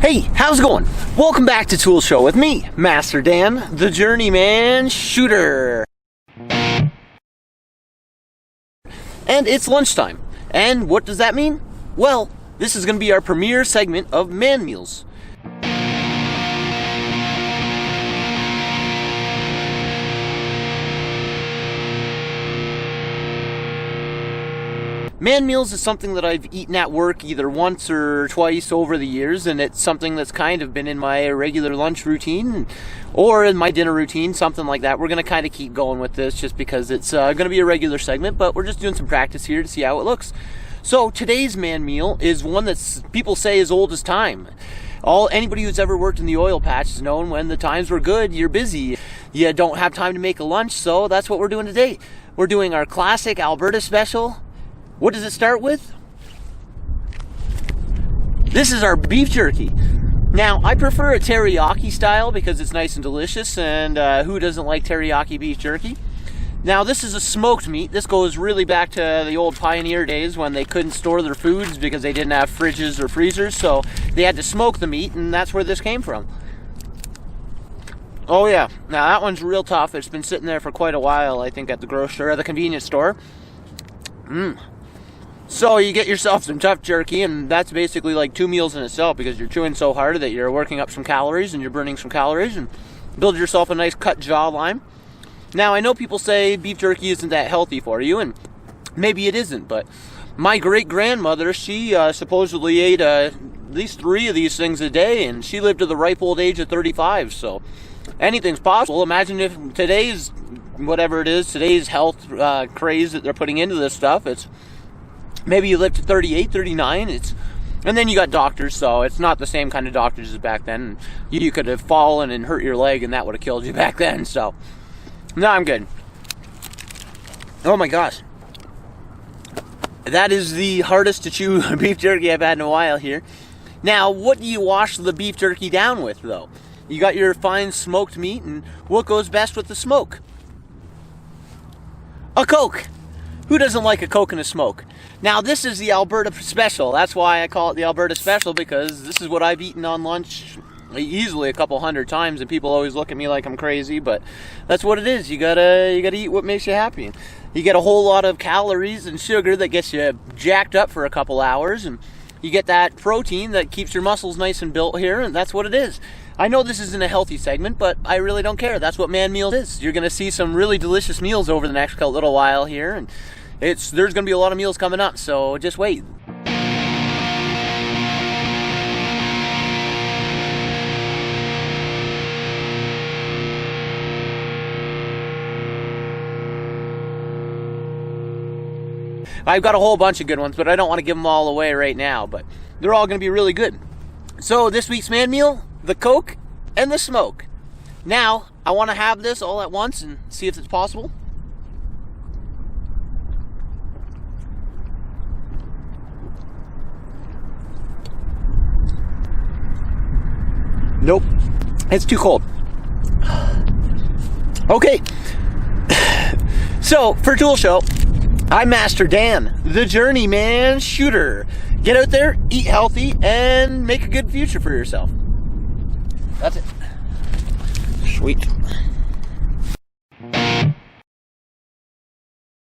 Hey, how's it going? Welcome back to Tool Show with me, Master Dan, the Journeyman shooter. And it's lunchtime. And what does that mean? Well, this is going to be our premiere segment of Man Meals. Man meals is something that I've eaten at work either once or twice over the years, and it's something that's kind of been in my regular lunch routine or in my dinner routine, something like that. We're going to kind of keep going with this just because it's going to be a regular segment, but we're just doing some practice here to see how it looks. So today's man meal is one that people say is old as time. Anybody who's ever worked in the oil patch has known when the times were good, you're busy. You don't have time to make a lunch, so that's what we're doing today. We're doing our classic Alberta Special. What does it start with? This is our beef jerky. Now, I prefer a teriyaki style because it's nice and delicious, and who doesn't like teriyaki beef jerky? Now, this is a smoked meat. This goes really back to the old pioneer days when they couldn't store their foods because they didn't have fridges or freezers, so they had to smoke the meat, and that's where this came from. Oh yeah, now that one's real tough. It's been sitting there for quite a while, I think, at the grocery or the convenience store. So you get yourself some tough jerky, and that's basically like 2 meals in itself because you're chewing so hard that you're working up some calories and you're burning some calories and build yourself a nice cut jawline. Now, I know people say beef jerky isn't that healthy for you, and maybe it isn't, but my great-grandmother, she supposedly ate at least 3 of these things a day, and she lived to the ripe old age of 35, so anything's possible. Imagine if today's, whatever it is, today's health craze that they're putting into this stuff, it's maybe you live to 38, 39, and then you got doctors, so it's not the same kind of doctors as back then. You could have fallen and hurt your leg, and that would have killed you back then, so. No, I'm good. Oh my gosh. That is the hardest to chew beef jerky I've had in a while here. Now, what do you wash the beef jerky down with, though? You got your fine smoked meat, and what goes best with the smoke? A Coke. Who doesn't like a Coke and a smoke? Now, this is the Alberta Special. That's why I call it the Alberta Special, because this is what I've eaten on lunch easily a couple hundred times, and people always look at me like I'm crazy, but that's what it is. You gotta eat what makes you happy. You get a whole lot of calories and sugar that gets you jacked up for a couple hours, and you get that protein that keeps your muscles nice and built here, and that's what it is. I know this isn't a healthy segment, but I really don't care. That's what Man Meals is. You're going to see some really delicious meals over the next little while here, and there's going to be a lot of meals coming up, so just wait. I've got a whole bunch of good ones, but I don't want to give them all away right now, but they're all going to be really good. So this week's man meal, the Coke and the smoke. Now, I want to have this all at once and see if it's possible. Nope, it's too cold. Okay, so for Tool Show, I'm Master Dan, the Journeyman shooter. Get out there, eat healthy, and make a good future for yourself. That's it. Sweet.